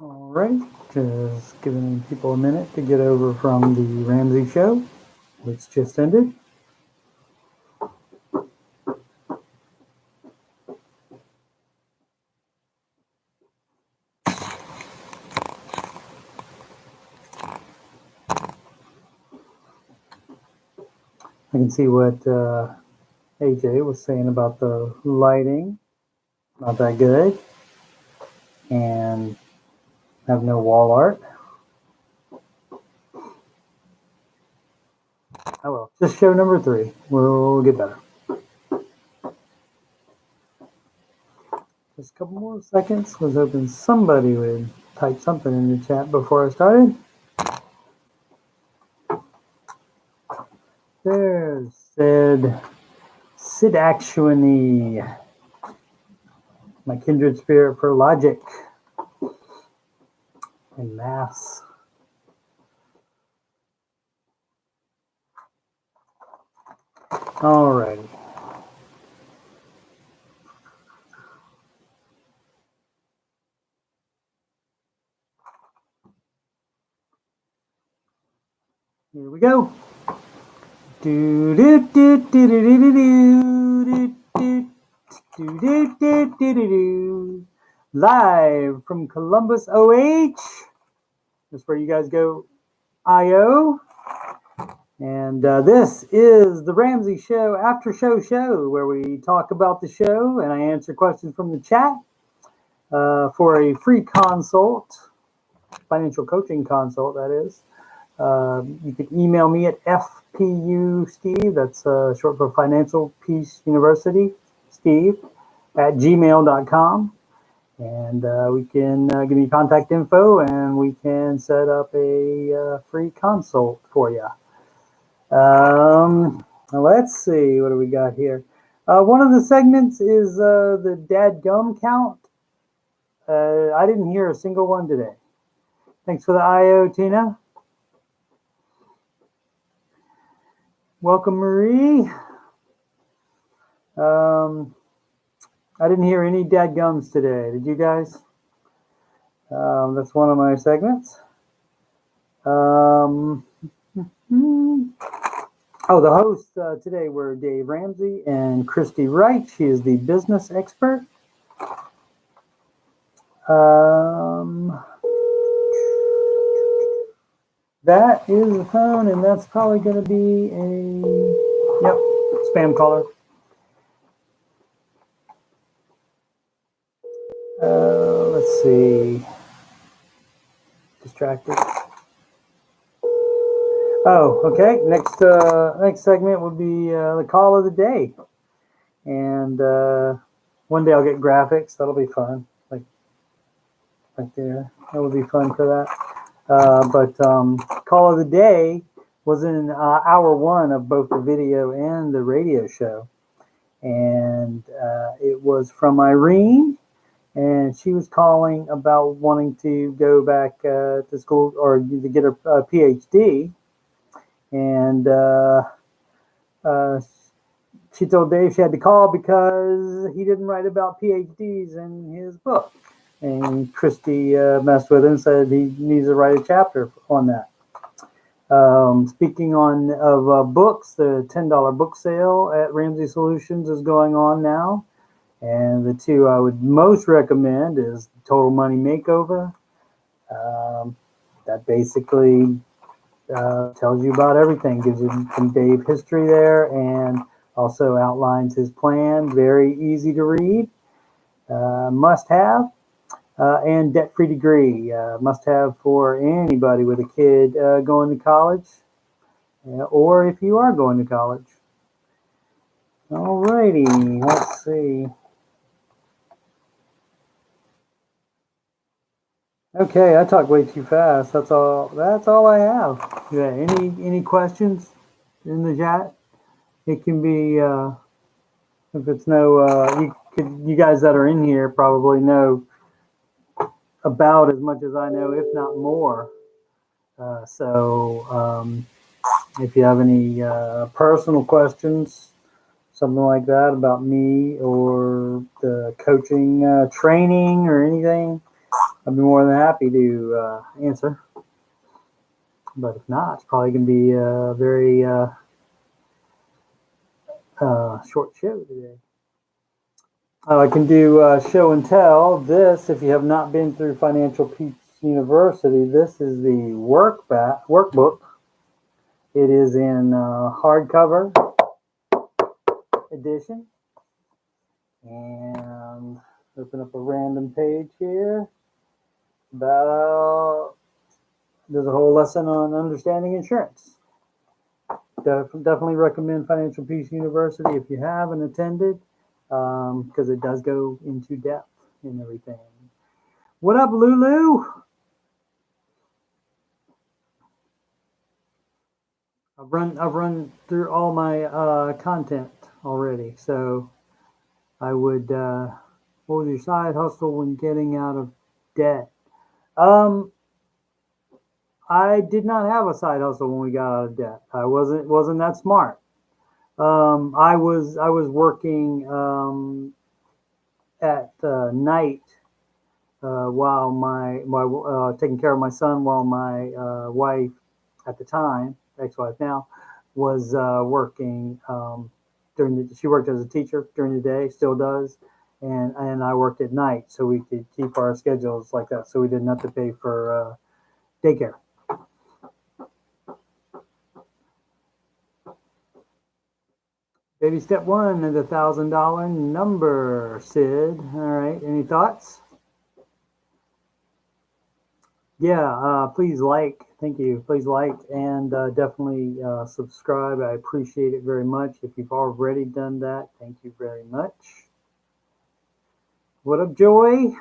All right, just giving people a minute to get over from the Ramsey show, which just ended. I can see what AJ was saying about the lighting, not that good, and have no wall art. Oh well, just show number 3. We'll get better. Just a couple more seconds. Was hoping somebody would type something in the chat before I started. There's Sid Actuany, my kindred spirit for logic and maths. Alrighty. Here we go. Do do do do do do do do do do do do do. Live from Columbus, OH. That's where you guys go, IO. And this is the Ramsey Show Aftershow show, where we talk about the show and I answer questions from the chat for a free consult, financial coaching consult, that is. You can email me at FPU Steve, that's short for Financial Peace University, Steve, at gmail.com. And we can give me contact info and we can set up a free consult for you. Let's see, what do we got here? One of the segments is the dadgum count. I didn't hear a single one today. Thanks for the IO, Tina. Welcome, Marie. I didn't hear any dadgums today. Did you guys? That's one of my segments. The hosts today were Dave Ramsey and Christy Wright. She is the business expert. That is the phone, and that's probably going to be a spam caller. Let's see. Distracted. Oh, okay. Next segment would be the call of the day, and one day I'll get graphics. That'll be fun, like right there. That would be fun for that. But call of the day was in hour 1 of both the video and the radio show, and it was from Irene. And she was calling about wanting to go back to school or to get a PhD. And she told Dave she had to call because he didn't write about PhDs in his book. And Christy messed with him and said he needs to write a chapter on that. Speaking of books, the $10 book sale at Ramsey Solutions is going on now. And the 2 I would most recommend is Total Money Makeover. That basically tells you about everything, gives you some Dave history there, and also outlines his plan. Very easy to read. Must have. And Debt-Free Degree. Must have for anybody with a kid going to college, or if you are going to college. Alrighty, let's see. Okay, I talk way too fast. That's all I have. Yeah, any questions in the chat? It can be if it's no you guys that are in here probably know about as much as I know, if not more. So if you have any personal questions, something like that about me or the coaching training or anything, I'd be more than happy to answer. But if not, it's probably going to be a very short show today. I can do show and tell. This, if you have not been through Financial Peace University, this is the workbook. It is in hardcover edition. And open up a random page here. There's a whole lesson on understanding insurance. Definitely recommend Financial Peace University if you haven't attended, because it does go into depth and everything. What up, Lulu? I've run through all my content already, so I would. What was your side hustle when getting out of debt? I did not have a side hustle when we got out of debt. I wasn't that smart. I was working at night while my taking care of my son while my wife at the time, ex-wife now, was working she worked as a teacher during the day, still does, and I worked at night, so we could keep our schedules like that, so we didn't have to pay for daycare. Baby step one is $1,000 number, Sid. All right, any thoughts? Yeah, please like. Thank you. Please like and definitely subscribe. I appreciate it very much. If you've already done that, thank you very much. What up, Joy?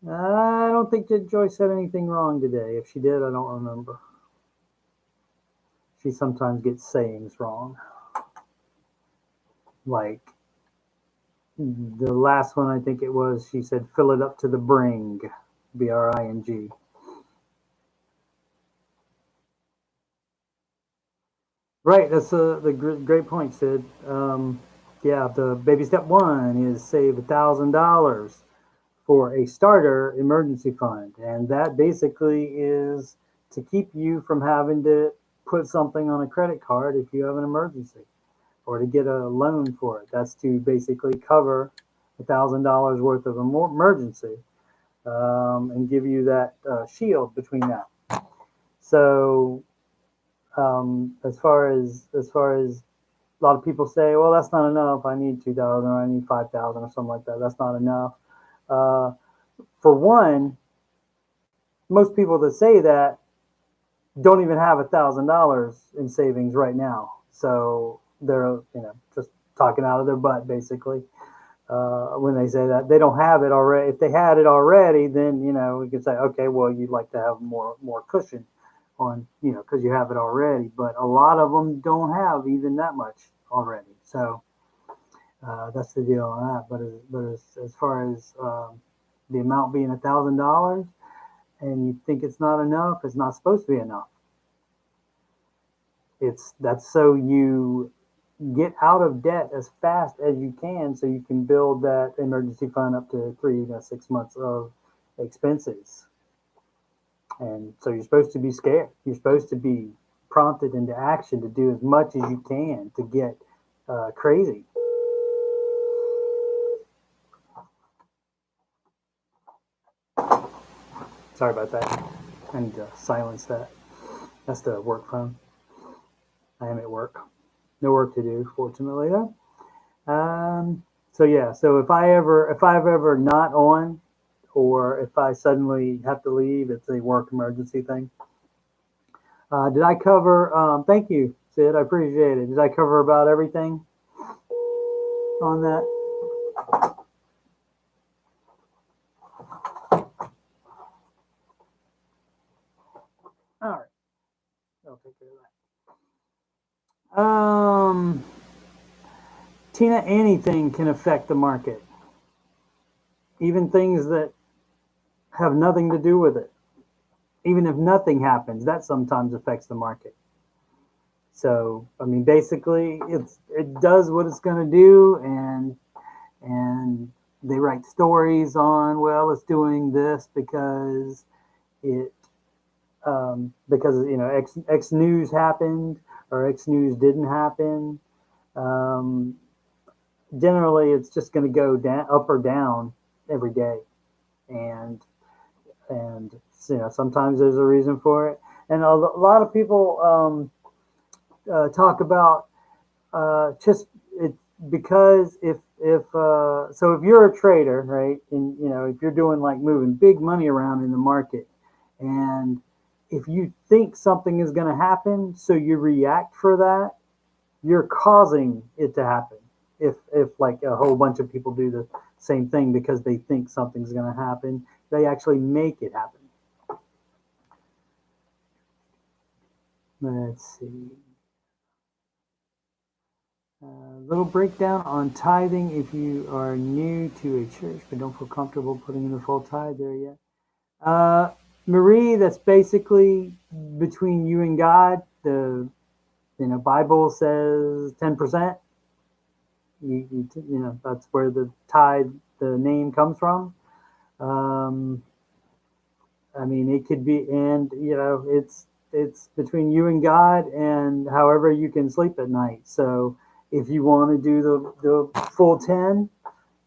I don't think that Joy said anything wrong today. If she did, I don't remember. She sometimes gets sayings wrong. Like the last one, I think it was, she said, fill it up to the bring, B-R-I-N-G. Right, that's the great point, Sid. Yeah, the baby step one is save $1,000 for a starter emergency fund, and that basically is to keep you from having to put something on a credit card if you have an emergency, or to get a loan for it. That's to basically cover $1,000 worth of emergency, and give you that shield between that. So as far as a lot of people say, well, that's not enough. I need 2,000 or I need 5,000 or something like that. That's not enough. For one, most people that say that don't even have $1,000 in savings right now. So they're just talking out of their butt basically. When they say that they don't have it already. If they had it already, then we could say, okay, well, you'd like to have more cushion on, because you have it already. But a lot of them don't have even that much already. So that's the deal on that. But as far as the amount being $1,000, and you think it's not enough, it's not supposed to be enough. That's so you get out of debt as fast as you can, so you can build that emergency fund up to 3 to 6 months of expenses. And so you're supposed to be scared. You're supposed to be prompted into action to do as much as you can to get crazy. Sorry about that. I need to silence that. That's the work phone. I am at work. No work to do, fortunately, though. So yeah. So if I've ever not on, or if I suddenly have to leave, it's a work emergency thing. Did I cover? Thank you, Sid. I appreciate it. Did I cover about everything on that? All right. I'll take care of that. Tina, anything can affect the market, even things that have nothing to do with it. Even if nothing happens, that sometimes affects the market. So, I mean, basically, it does what it's going to do, and they write stories on, well, it's doing this because it because X news happened or X news didn't happen. Um, Generally, it's just going to go down, up or down every day, and sometimes there's a reason for it, and a lot of people talk about just it because if you're a trader, right, and if you're doing like moving big money around in the market, and if you think something is going to happen, so you react for that, you're causing it to happen. If like a whole bunch of people do the same thing because they think something's going to happen, they actually make it happen. Let's see. Little breakdown on tithing if you are new to a church but don't feel comfortable putting in the full tithe there yet. Marie, that's basically between you and God. The Bible says 10%. That's where the tithe, the name comes from. I mean, it could be, and it's between you and God, and however you can sleep at night. So if you want to do the full 10,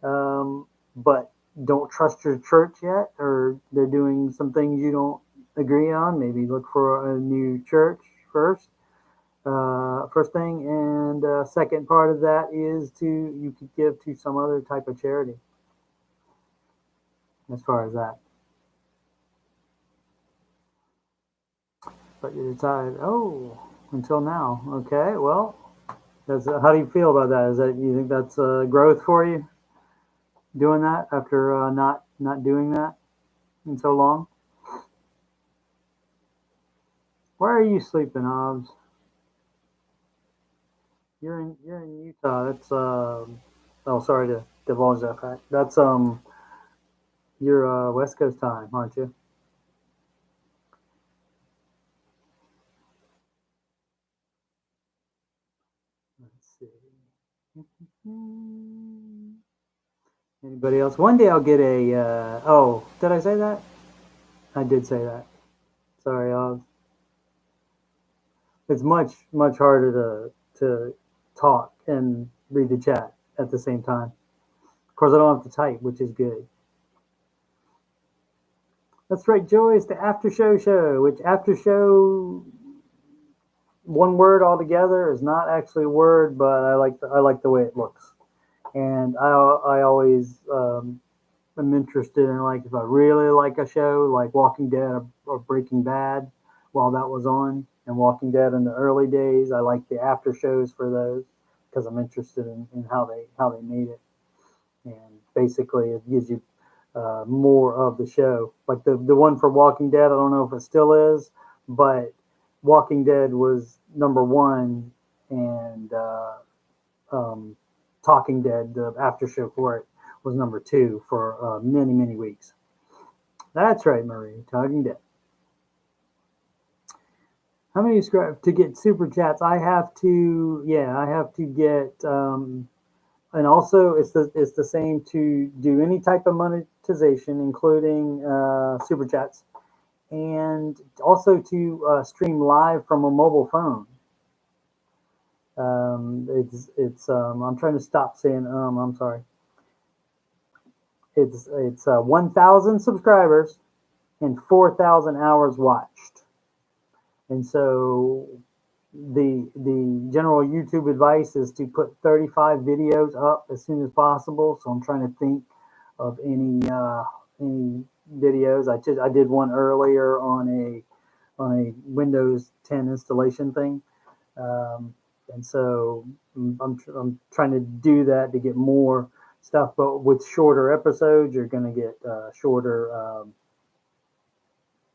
but don't trust your church yet, or they're doing some things you don't agree on, maybe look for a new church first. First thing, and second part of that is you could give to some other type of charity. As far as that, but you're tired. Oh, until now. Okay, well, how do you feel about that? Is that, you think that's growth for you, doing that after not doing that in so long? Where are you sleeping, Hobbs? You're in Utah. That's oh, sorry to divulge that fact. That's your West Coast time, aren't you? Let's see. Anybody else? One day I'll get a. Oh, did I say that? I did say that. Sorry, it's much harder to talk and read the chat at the same time. Of course, I don't have to type, which is good. That's right, Joy. It's the Aftershow show, which Aftershow, one word altogether, is not actually a word, but I like the way it looks, and I always am interested in, like, if I really like a show like Walking Dead or Breaking Bad, while that was on, and Walking Dead in the early days, I like the after shows for those because I'm interested in how they made it, and basically it gives you more of the show. Like the one for Walking Dead, I don't know if it still is, but Walking Dead was number one, and Talking Dead, the after show for it, was number two for many weeks. That's right, Marie. Talking Dead. How many subscribe to get super chats? I have to, yeah, I have to get, and also it's the same to do any type of monetization, including super chats, and also to stream live from a mobile phone. It's I'm trying to stop saying I'm sorry. It's 1,000 subscribers and 4,000 hours watched. And so the general YouTube advice is to put 35 videos up as soon as possible. So I'm trying to think of any videos. I did one earlier on a Windows 10 installation thing, and so I'm trying to do that to get more stuff. But with shorter episodes, you're going to get shorter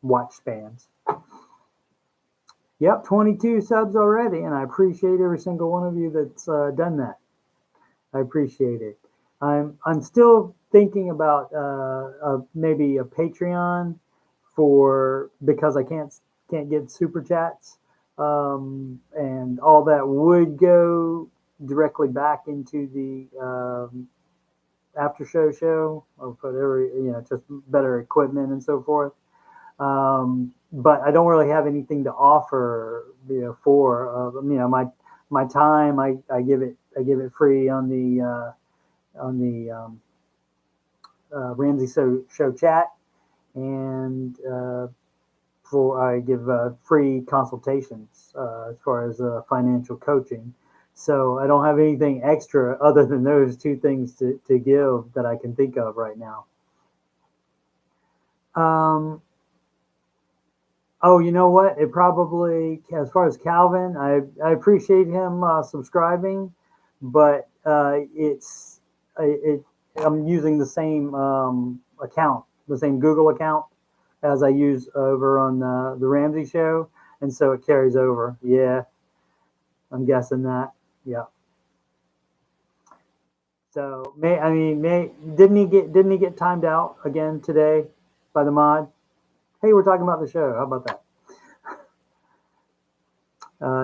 watch spans. Yep, 22 subs already, and I appreciate every single one of you that's done that. I appreciate it. I'm still thinking about maybe a Patreon because I can't get super chats, and all that would go directly back into Aftershow show, or put just better equipment and so forth. But I don't really have anything to offer, for my time. I give it free on the Ramsey show chat, and I give free consultations as far as financial coaching. So I don't have anything extra other than those two things to give that I can think of right now. Oh, you know what? It probably, as far as Calvin, I appreciate him subscribing, but I'm using the same account, the same Google account as I use over on the Ramsey show, and so it carries over. Yeah, I'm guessing that. Yeah. So didn't he get timed out again today by the mod? Hey, we're talking about the show. How about that?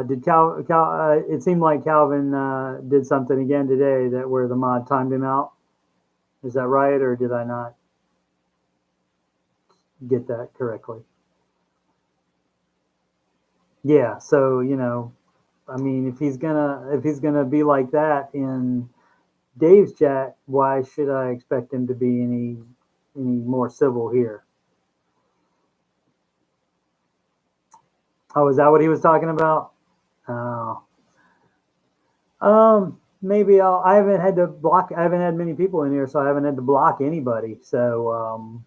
Did it seemed like Calvin did something again today that where the mod timed him out. Is that right, or did I not get that correctly? Yeah. So if he's gonna be like that in Dave's chat, why should I expect him to be any more civil here? Oh, is that what he was talking about? Oh. Maybe I haven't had to block. I haven't had many people in here, so I haven't had to block anybody. So,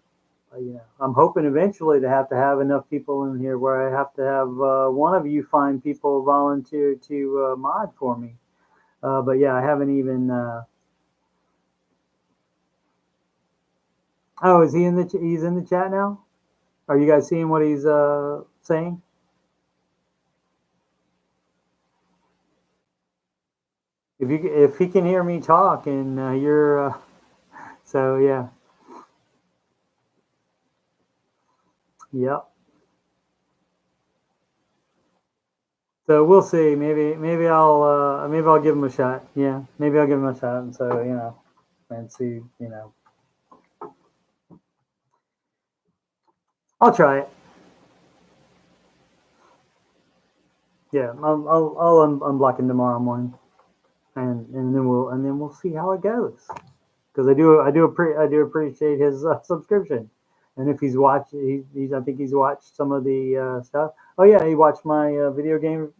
I'm hoping eventually to have enough people in here where I have to have one of you find people volunteer to mod for me. But yeah, I haven't even. Oh, is he in the? He's in the chat now. Are you guys seeing what he's saying? If he can hear me talk and you're so yeah. Yep. So we'll see. Maybe I'll give him a shot. Yeah, maybe I'll give him a shot. And so and see. I'll try it. Yeah, I'll unblock him tomorrow morning, and then we'll see how it goes. Because I do appreciate his subscription, and if he's watched, I think he's watched some of the stuff. Oh yeah, he watched my video game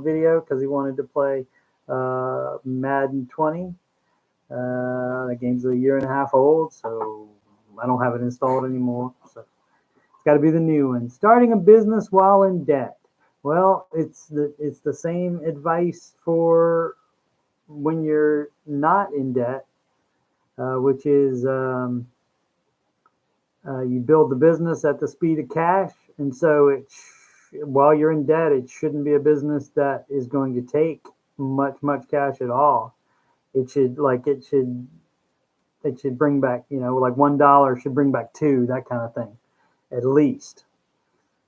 video because he wanted to play Madden 20. The game's a year and a half old, so I don't have it installed anymore. So it's got to be the new one. Starting a business while in debt. Well, it's the same advice for when you're not in debt, which is you build the business at the speed of cash, and so while you're in debt, it shouldn't be a business that is going to take much cash at all. It should bring back, like $1 should bring back two, that kind of thing, at least.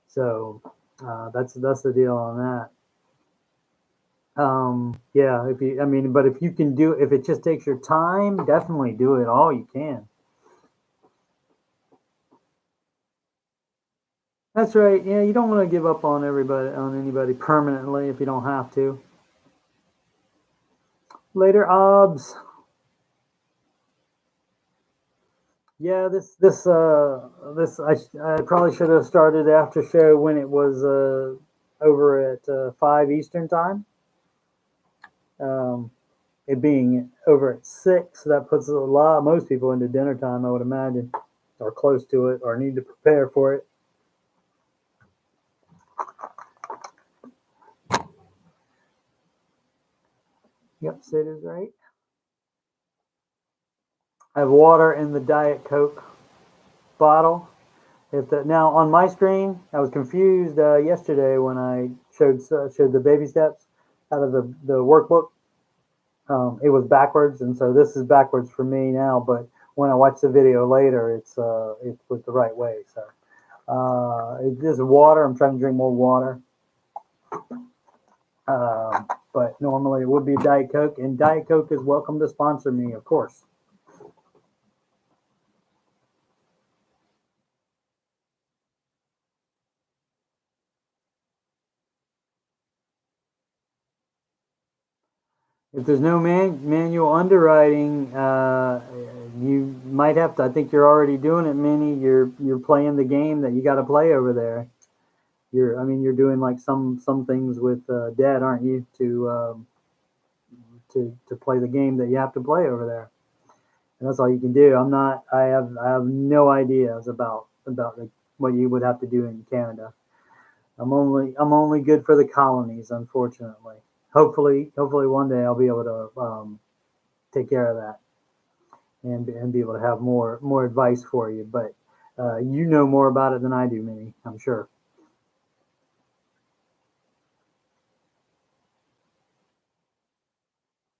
So that's the deal on that. Yeah, but if you can if it just takes your time, definitely do it all you can. That's right. Yeah, you don't want to give up on anybody permanently if you don't have to. Later, obs. Yeah, this I probably should have started after show when it was over at 5 Eastern time. It being over at 6, that puts most people into dinner time, I would imagine, or close to it, or need to prepare for it. Yep, Sid is right. I have water in the Diet Coke bottle. Now on my screen, I was confused yesterday when I showed the baby steps out of the workbook. It was backwards, and so this is backwards for me now. But when I watch the video later, it was the right way. So this is water. I'm trying to drink more water. But normally it would be Diet Coke, and Diet Coke is welcome to sponsor me, of course. if there's no manual underwriting, you might have to. I think you're already doing it, Minnie. You're playing the game that you got to play over there. You're doing like some things with Dad, aren't you? To play the game that you have to play over there, and that's all you can do. I'm not. I have no ideas about what you would have to do in Canada. I'm only good for the colonies, unfortunately. Hopefully one day I'll be able to take care of that and be able to have more advice for you. But you know more about it than I do, Minnie. I'm sure.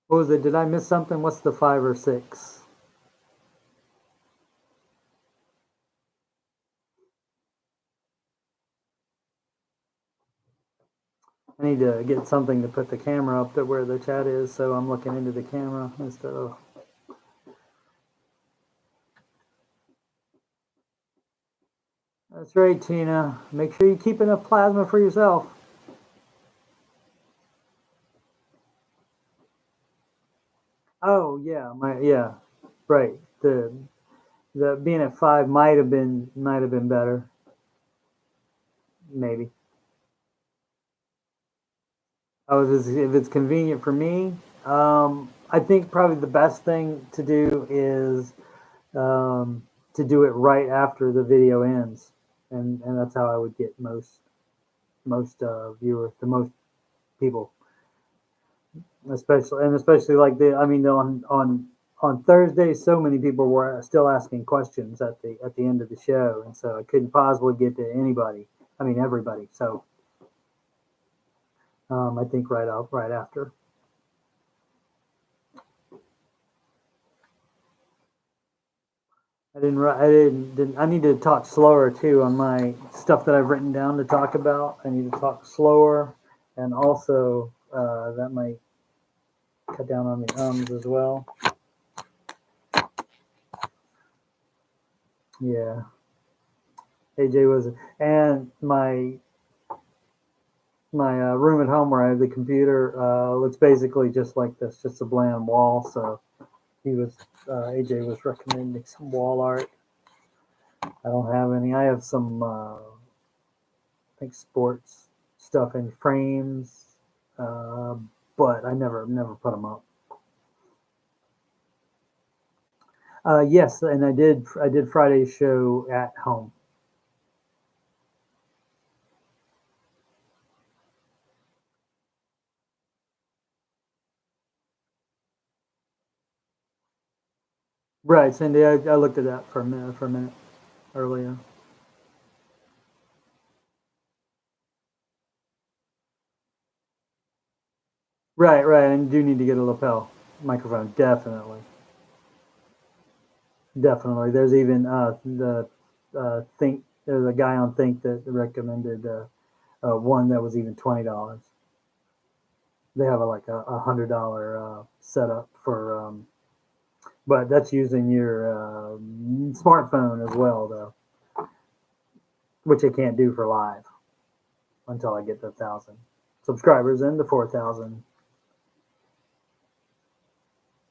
What was it? Did I miss something? What's the 5 or 6? I need to get something to put the camera up to where the chat is, so I'm looking into the camera instead of. That's right, Tina. Make sure you keep enough plasma for yourself. Oh yeah, right. The being at 5 might have been better, maybe. Oh, if it's convenient for me, I think probably the best thing to do is to do it right after the video ends, and that's how I would get most viewers, the most people, especially like on Thursday, so many people were still asking questions at the end of the show, and so I couldn't possibly get to anybody. I mean everybody. So I think right after. I need to talk slower too on my stuff that I've written down to talk about. I need to talk slower, and also that might cut down on the ums as well. Yeah, AJ was, and my room at home where I have the computer looks basically just like this, just a bland wall. So he was AJ was recommending some wall art. I don't have any. I have some I think sports stuff in frames, uh, but I never put them up. Yes, and I did Friday's show at home. Right, Cindy. I looked at that for a minute earlier. Right, and you do need to get a lapel microphone, definitely. Definitely. There's even the Think. There's a guy on Think that recommended one that was even $20. They have a $100 setup for, but that's using your smartphone as well, though, which I can't do for live until I get the 1,000 subscribers and the 4,000.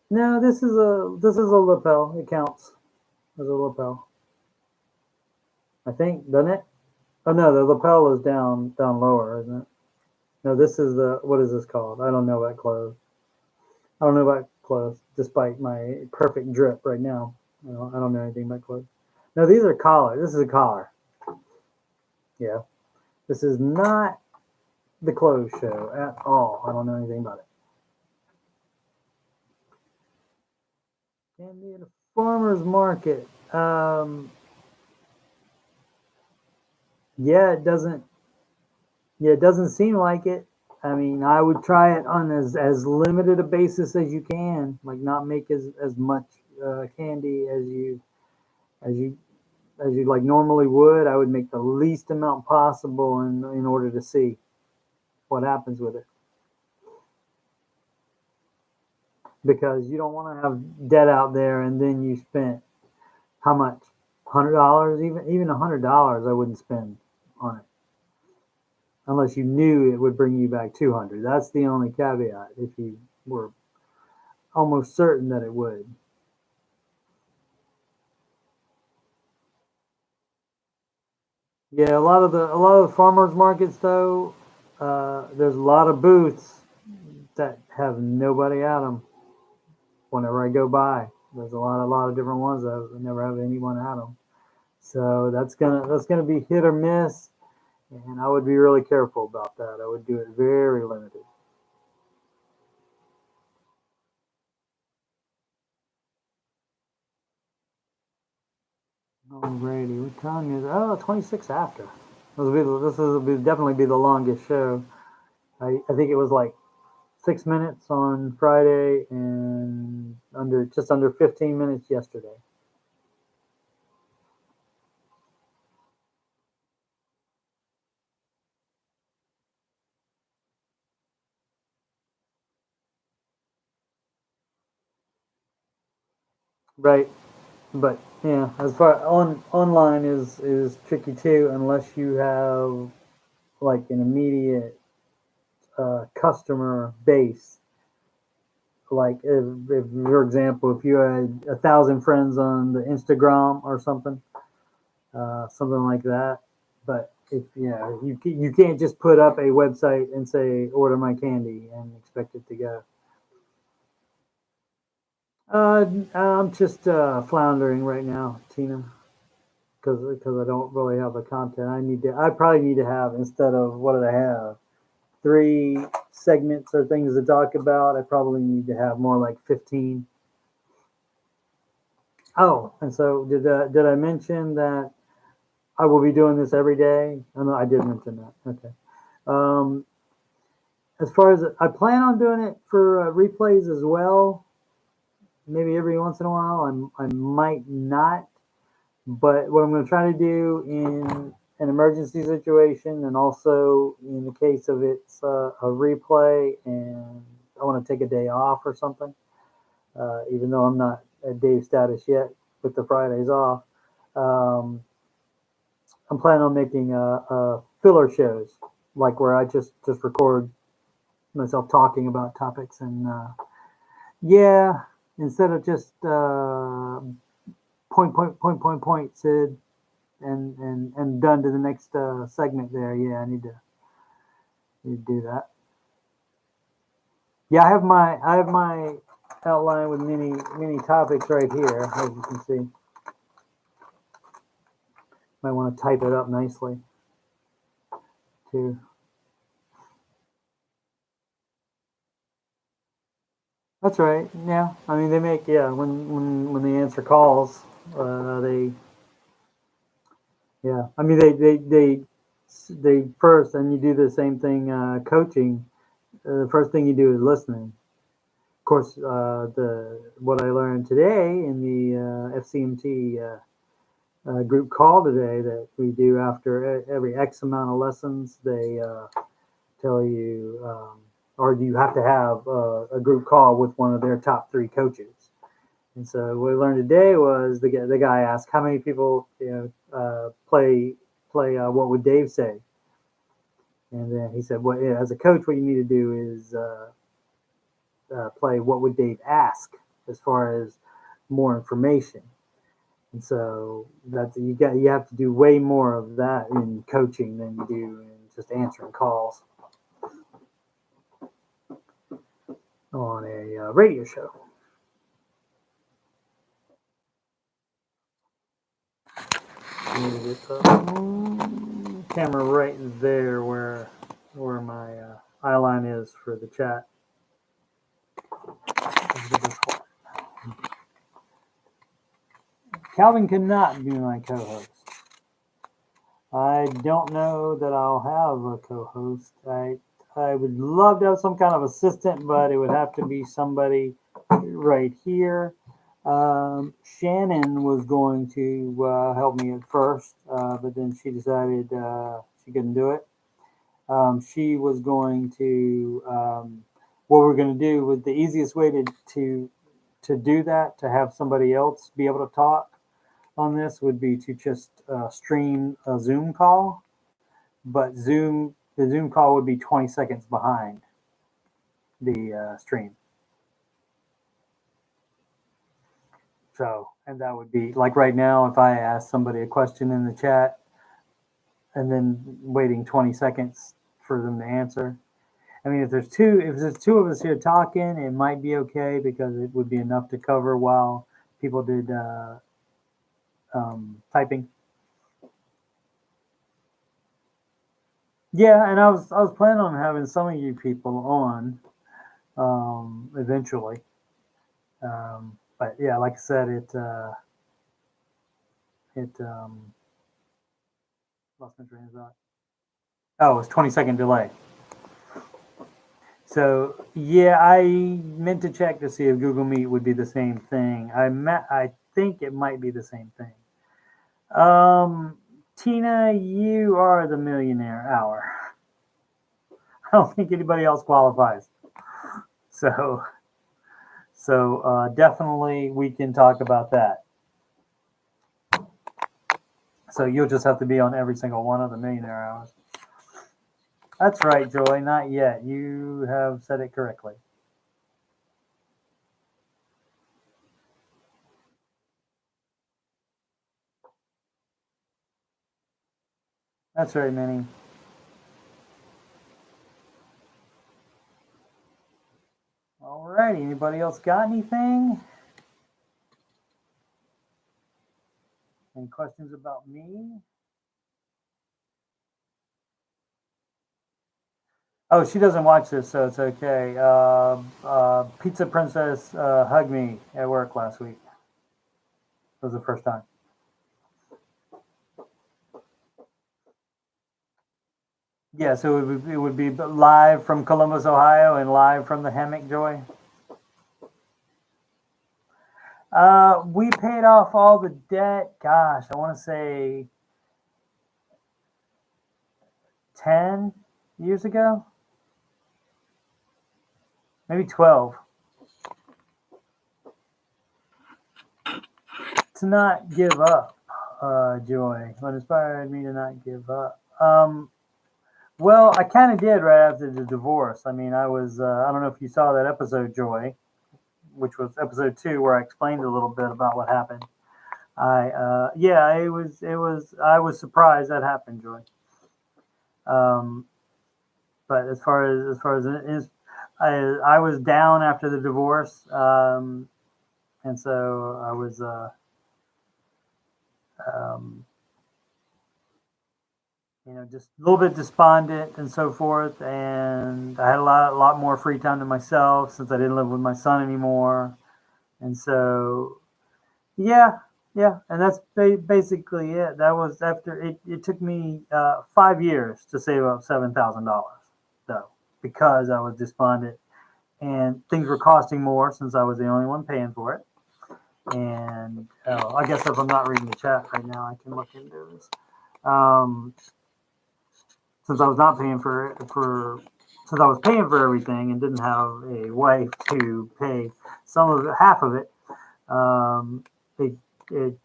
No, this is a lapel. It counts as a lapel. I think, doesn't it? Oh no, the lapel is down lower, isn't it? No, this is the what is this called? I don't know about clothes. I don't know about clothes, despite my perfect drip right now. I don't know anything about clothes. No, these are collar. This is a collar. Yeah, this is not the clothes show at all. I don't know anything about it. Can be at a farmer's market. Yeah, it doesn't. Yeah, it doesn't seem like it. I mean, I would try it on as limited a basis as you can, like not make as much candy as you as you like normally would. I would make the least amount possible in order to see what happens with it, because you don't want to have debt out there and then you spent how much, $100, even $100. I wouldn't spend on it unless you knew it would bring you back 200. That's the only caveat. If you were almost certain that it would. Yeah, a lot of the farmers markets though, there's a lot of booths that have nobody at them. Whenever I go by, there's a lot of different ones that never have anyone at them. So that's gonna be hit or miss, and I would be really careful about that. I would do it very limited. Alrighty, what time is it? Oh, 26 after. This will definitely be the longest show. I think it was like 6 minutes on Friday and just under 15 minutes yesterday. Right, but yeah, as far online is tricky too, unless you have like an immediate customer base. Like if, for example, if you had 1,000 friends on the Instagram or something like that. But if you can't just put up a website and say order my candy and expect it to go. I'm just floundering right now, Tina, because I don't really have the content. I probably need to have, instead of what did I have, 3 segments or things to talk about. I probably need to have more like 15. Oh, and so did I mention that I will be doing this every day? I know I did mention that. Okay. Um, as far as I plan on doing it for replays as well, maybe every once in a while. I might not, but what I'm going to try to do in an emergency situation, and also in the case of it's a replay, and I want to take a day off or something, even though I'm not at Dave status yet with the Fridays off. Um, I'm planning on making filler shows, like where I just record myself talking about topics, and yeah, instead of just point, Sid, and done to the next segment there. Yeah, I need to do that. Yeah, I have my outline with many topics right here, as you can see. Might want to type it up nicely too. That's right. Yeah, I mean they make, yeah, when they answer calls, they, yeah. I mean they first, and you do the same thing coaching. The first thing you do is listening. Of course, the what I learned today in the FCMT group call today, that we do after every X amount of lessons, they tell you, or you have to have a group call with one of their top 3 coaches. And so what we learned today was the guy asked how many people play what would Dave say, and then he said, "What, as a coach, what you need to do is play what would Dave ask, as far as more information." And so you have to do way more of that in coaching than you do in just answering calls on a radio show. Get the camera right there where my eye line is for the chat. Calvin cannot be my co-host. I don't know that I'll have a co-host. I would love to have some kind of assistant, but it would have to be somebody right here. Shannon was going to help me at first, but then she decided she couldn't do it. She was going to, what we're going to do, with the easiest way to do that, to have somebody else be able to talk on this, would be to just stream a Zoom call, but the Zoom call would be 20 seconds behind the stream. So, and that would be like right now, if I ask somebody a question in the chat and then waiting 20 seconds for them to answer. I mean, if there's two of us here talking, it might be okay because it would be enough to cover while people did typing. Yeah, and I was planning on having some of you people on eventually, but yeah, like I said, it lost my train of thought. Oh, it was 20-second delay. So yeah, I meant to check to see if Google Meet would be the same thing. I think it might be the same thing. Tina, you are the millionaire hour. I don't think anybody else qualifies. So definitely we can talk about that. So you'll just have to be on every single one of the millionaire hours. That's right, Joy. Not yet. You have said it correctly. That's right, Minnie. All right. Anybody else got anything? Any questions about me? Oh, she doesn't watch this, so it's okay. Pizza Princess hugged me at work last week. It was the first time. Yeah, so it would be live from Columbus, Ohio, and live from the hammock, Joy. We paid off all the debt. Gosh, I want to say 10 years ago, maybe 12. To not give up, Joy. What inspired me to not give up? Well, I kind of did right after the divorce. I mean, I was, I don't know if you saw that episode, Joy, which was episode 2, where I explained a little bit about what happened. Yeah, I was surprised that happened, Joy. But as far as it is, I was down after the divorce, and so I was, um, just a little bit despondent and so forth. And I had a lot more free time to myself since I didn't live with my son anymore. And so, yeah, and that's basically it. That was after it took me 5 years to save up $7,000, though, because I was despondent and things were costing more since I was the only one paying for it. And I guess if I'm not reading the chat right now, I can look into this. Since I was not paying since I was paying for everything and didn't have a wife to pay half of it, it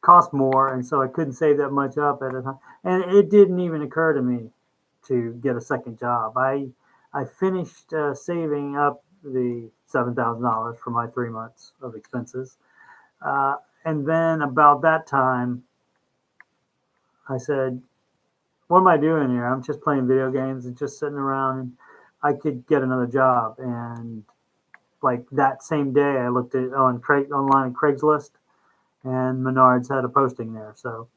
cost more, and so I couldn't save that much up at a time. And it didn't even occur to me to get a second job. I finished saving up the $7,000 for my 3 months of expenses, and then about that time, I said, what am I doing here? I'm just playing video games and just sitting around, and I could get another job. And like that same day, I looked at online at Craigslist, and Menards had a posting there. So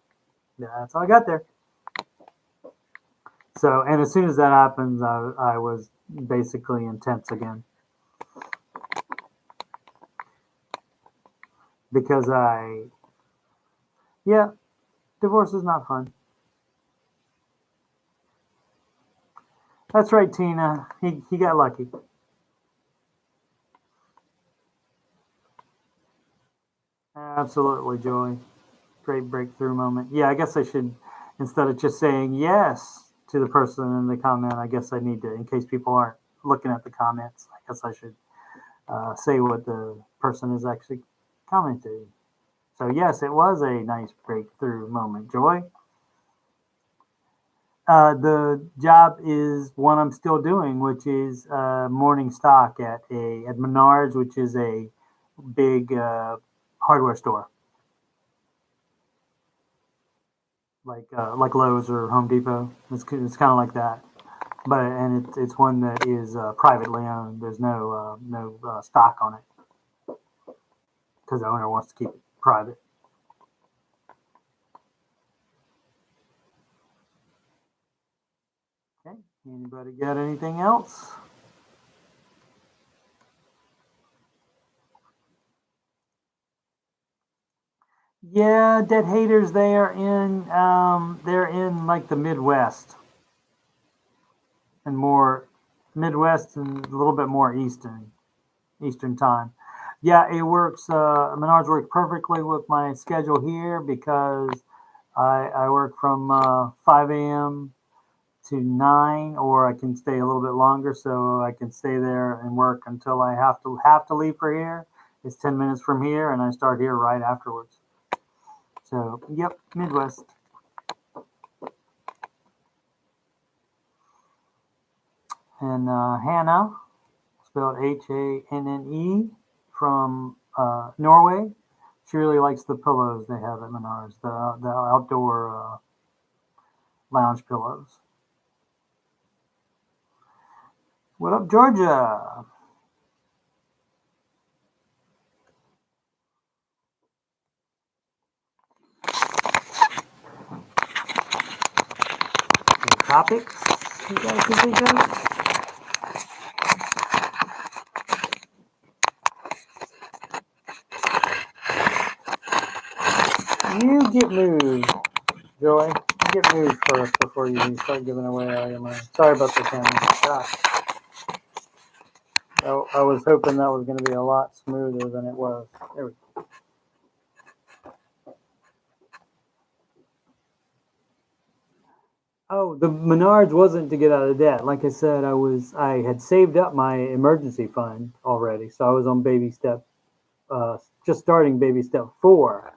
yeah, that's how I got there. So, and as soon as that happens, I was basically intense again, because divorce is not fun. That's right, Tina. He got lucky. Absolutely, Joey. Great breakthrough moment. Yeah, I guess I should, instead of just saying yes to the person in the comment, I guess I need to, in case people aren't looking at the comments, I guess I should say what the person is actually commenting. So yes, it was a nice breakthrough moment, Joy. The job is one I'm still doing, which is morning stock at Menards, which is a big hardware store, like Lowe's or Home Depot. It's kind of like that, but it's one that is privately owned. There's no stock on it because the owner wants to keep it private. Okay. Anybody got anything else? Yeah, Dead Haters. They're in like the Midwest and more Midwest and a little bit more Eastern time. Yeah, it works. Menards works perfectly with my schedule here because I work from 5 a.m. to 9, or I can stay a little bit longer, so I can stay there and work until I have to leave for here. It's 10 minutes from here, and I start here right afterwards. So, yep, Midwest. And Hannah, spelled Hanne, from Norway. She really likes the pillows they have at Menards, the outdoor lounge pillows. What up, Georgia? Any topics you guys can think of? You get moved, Joy. You get moved first before you start giving away all your money. Sorry about the camera. I was hoping that was going to be a lot smoother than it was. There we go. Oh, the Menards wasn't to get out of debt. Like I said, I had saved up my emergency fund already, so I was on baby step, just starting baby step 4,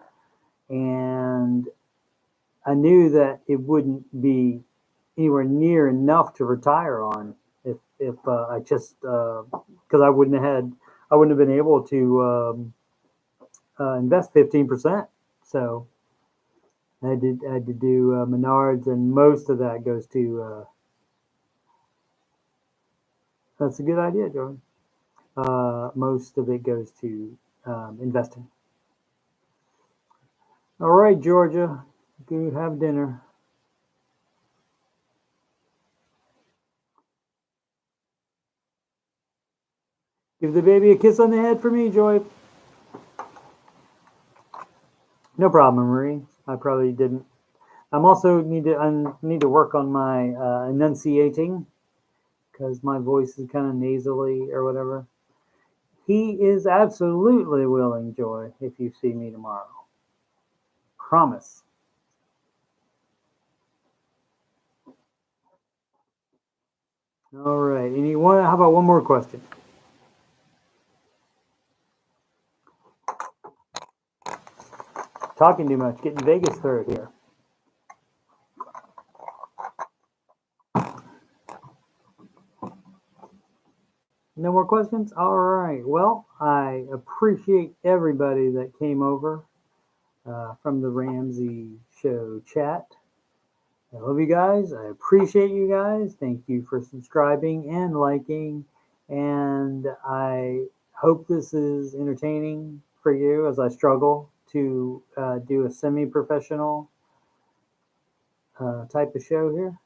and I knew that it wouldn't be anywhere near enough to retire on if I just because I wouldn't have been able to invest 15%. So I had to do Menards, and most of that goes to. That's a good idea, Jordan. Most of it goes to investing. All right, Georgia, go have dinner. Give the baby a kiss on the head for me, Joy. No problem, Marie. I probably didn't. I'm also need to work on my enunciating because my voice is kind of nasally or whatever. He is absolutely willing, Joy, if you see me tomorrow. Promise. All right. Anyone? How about one more question? Talking too much, getting Vegas third here. No more questions? All right. Well, I appreciate everybody that came over from the Ramsey Show chat. I love you guys. I appreciate you guys. Thank you for subscribing and liking. And I hope this is entertaining for you as I struggle to do a semi-professional type of show here.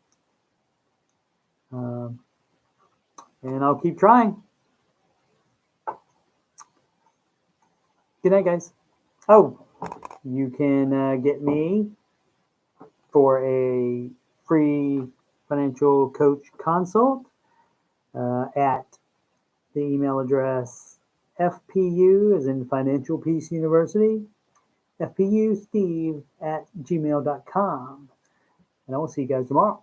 And I'll keep trying. Good night, guys. Oh, you can get me for a free financial coach consult at the email address FPU, as in Financial Peace University, FPUsteve@gmail.com. And I will see you guys tomorrow.